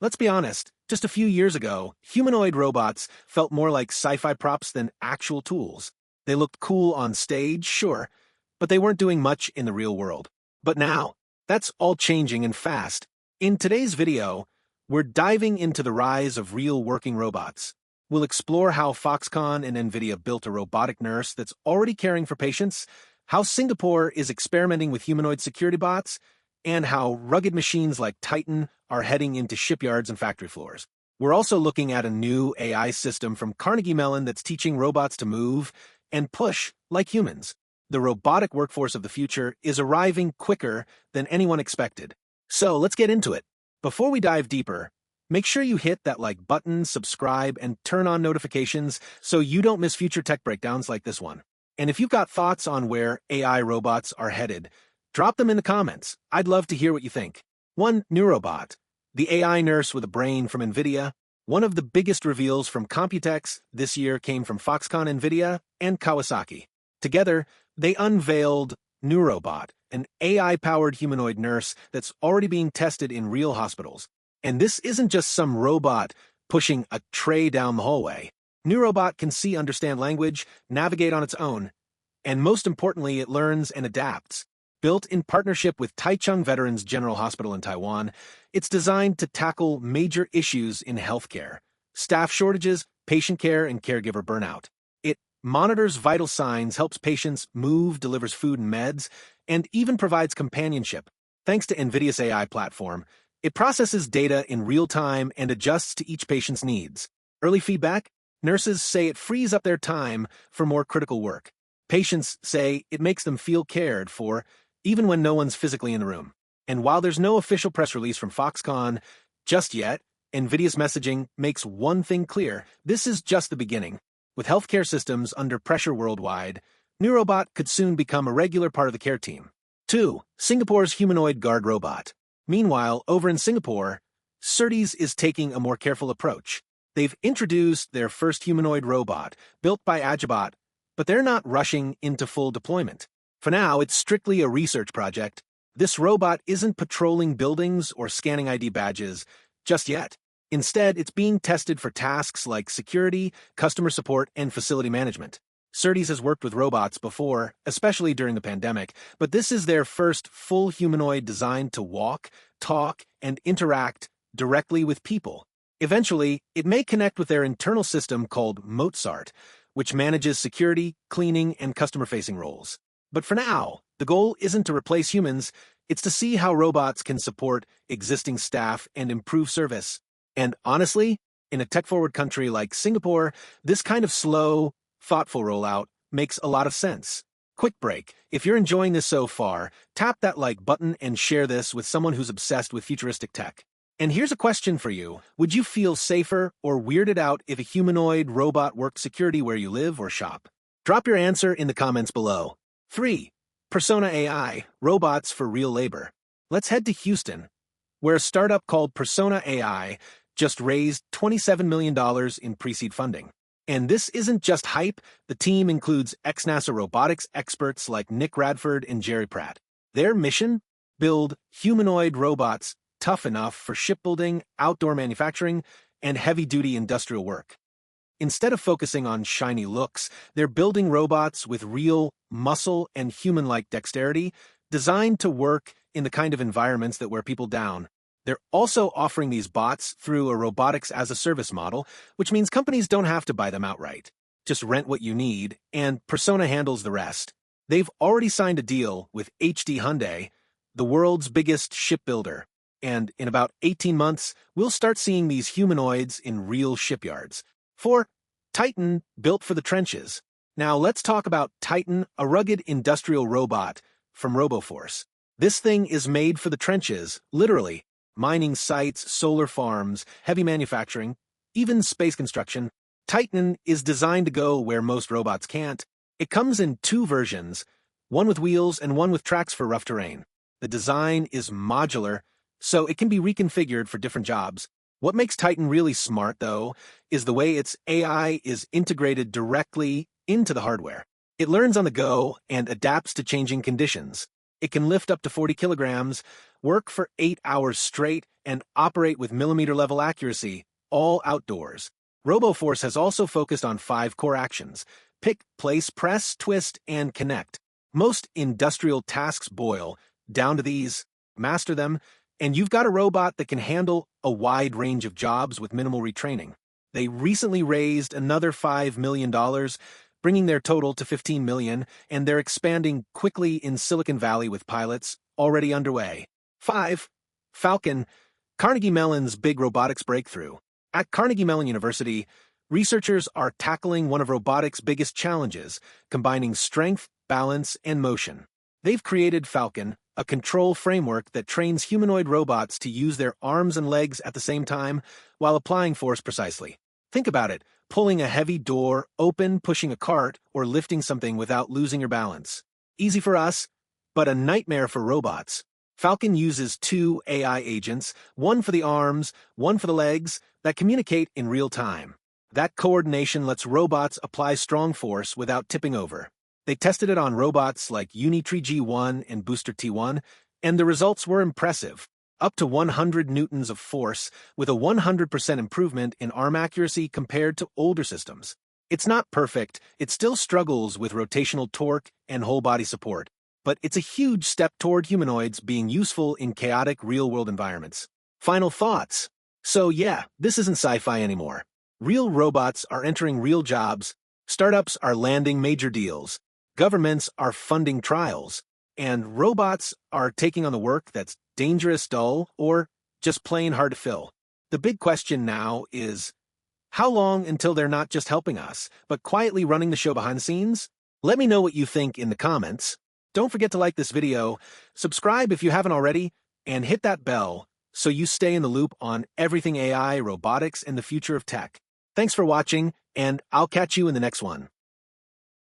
Let's be honest, just a few years ago, humanoid robots felt more like sci-fi props than actual tools. They looked cool on stage, sure, but they weren't doing much in the real world. But now, that's all changing and fast. In today's video, we're diving into the rise of real working robots. We'll explore how Foxconn and NVIDIA built a robotic nurse that's already caring for patients, how Singapore is experimenting with humanoid security bots, and how rugged machines like Titan are heading into shipyards and factory floors. We're also looking at a new AI system from Carnegie Mellon that's teaching robots to move and push like humans. The robotic workforce of the future is arriving quicker than anyone expected. So let's get into it. Before we dive deeper, make sure you hit that like button, subscribe, and turn on notifications so you don't miss future tech breakdowns like this one. And if you've got thoughts on where AI robots are headed, drop them in the comments. I'd love to hear what you think. 1. Neurobot, the AI nurse with a brain from NVIDIA. One of the biggest reveals from Computex this year came from Foxconn, NVIDIA, and Kawasaki. Together, they unveiled Neurobot, an AI-powered humanoid nurse that's already being tested in real hospitals. And this isn't just some robot pushing a tray down the hallway. Neurobot can see, understand language, navigate on its own, and most importantly, it learns and adapts. Built in partnership with Taichung Veterans General Hospital in Taiwan, it's designed to tackle major issues in healthcare: staff shortages, patient care, and caregiver burnout. It monitors vital signs, helps patients move, delivers food and meds, and even provides companionship. Thanks to NVIDIA's AI platform, it processes data in real time and adjusts to each patient's needs. Early feedback: nurses say it frees up their time for more critical work. Patients say it makes them feel cared for, even when no one's physically in the room. And while there's no official press release from Foxconn just yet, NVIDIA's messaging makes one thing clear: this is just the beginning. With healthcare systems under pressure worldwide, Neurobot could soon become a regular part of the care team. 2. Singapore's humanoid guard robot. Meanwhile, over in Singapore, Certes is taking a more careful approach. They've introduced their first humanoid robot, built by Agibot, but they're not rushing into full deployment. For now, it's strictly a research project. This robot isn't patrolling buildings or scanning ID badges just yet. Instead, it's being tested for tasks like security, customer support, and facility management. Certes has worked with robots before, especially during the pandemic, but this is their first full humanoid designed to walk, talk, and interact directly with people. Eventually, it may connect with their internal system called Mozart, which manages security, cleaning, and customer-facing roles. But for now, the goal isn't to replace humans, it's to see how robots can support existing staff and improve service. And honestly, in a tech-forward country like Singapore, this kind of slow, thoughtful rollout makes a lot of sense. Quick break. If you're enjoying this so far, tap that like button and share this with someone who's obsessed with futuristic tech. And here's a question for you. Would you feel safer or weirded out if a humanoid robot worked security where you live or shop? Drop your answer in the comments below. 3. Persona AI, robots for real labor. Let's head to Houston, where a startup called Persona AI just raised $27 million in pre-seed funding. And this isn't just hype. The team includes ex-NASA robotics experts like Nick Radford and Jerry Pratt. Their mission? Build humanoid robots tough enough for shipbuilding, outdoor manufacturing, and heavy-duty industrial work. Instead of focusing on shiny looks, they're building robots with real muscle and human-like dexterity, designed to work in the kind of environments that wear people down. They're also offering these bots through a Robotics-as-a-Service model, which means companies don't have to buy them outright. Just rent what you need, and Persona handles the rest. They've already signed a deal with Hyundai, the world's biggest shipbuilder. And in about 18 months, we'll start seeing these humanoids in real shipyards. 4. Titan, built for the trenches. Now let's talk about Titan, a rugged industrial robot from RoboForce. This thing is made for the trenches, literally. Mining sites, solar farms, heavy manufacturing, even space construction. Titan is designed to go where most robots can't. It comes in 2 versions, one with wheels and one with tracks for rough terrain. The design is modular, so it can be reconfigured for different jobs. What makes Titan really smart, though, is the way its AI is integrated directly into the hardware. It learns on the go and adapts to changing conditions. It can lift up to 40 kilograms, work for 8 hours straight, and operate with millimeter-level accuracy, all outdoors. RoboForce has also focused on 5 core actions: pick, place, press, twist, and connect. Most industrial tasks boil down to these. Master them, and you've got a robot that can handle a wide range of jobs with minimal retraining. They recently raised another $5 million, bringing their total to $15 million, and they're expanding quickly in Silicon Valley with pilots already underway. 5. Falcon, Carnegie Mellon's big robotics breakthrough. At Carnegie Mellon University, researchers are tackling one of robotics' biggest challenges, combining strength, balance, and motion. They've created Falcon, a control framework that trains humanoid robots to use their arms and legs at the same time while applying force precisely. Think about it: pulling a heavy door open, pushing a cart, or lifting something without losing your balance. Easy for us, but a nightmare for robots. Falcon uses 2 AI agents, one for the arms, one for the legs, that communicate in real time. That coordination lets robots apply strong force without tipping over. They tested it on robots like Unitree G1 and Booster T1, and the results were impressive. Up to 100 newtons of force, with a 100% improvement in arm accuracy compared to older systems. It's not perfect, it still struggles with rotational torque and whole-body support, but it's a huge step toward humanoids being useful in chaotic real-world environments. Final thoughts. So yeah, this isn't sci-fi anymore. Real robots are entering real jobs, startups are landing major deals, governments are funding trials, and robots are taking on the work that's dangerous, dull, or just plain hard to fill. The big question now is, how long until they're not just helping us, but quietly running the show behind the scenes? Let me know what you think in the comments. Don't forget to like this video, subscribe if you haven't already, and hit that bell so you stay in the loop on everything AI, robotics, and the future of tech. Thanks for watching, and I'll catch you in the next one.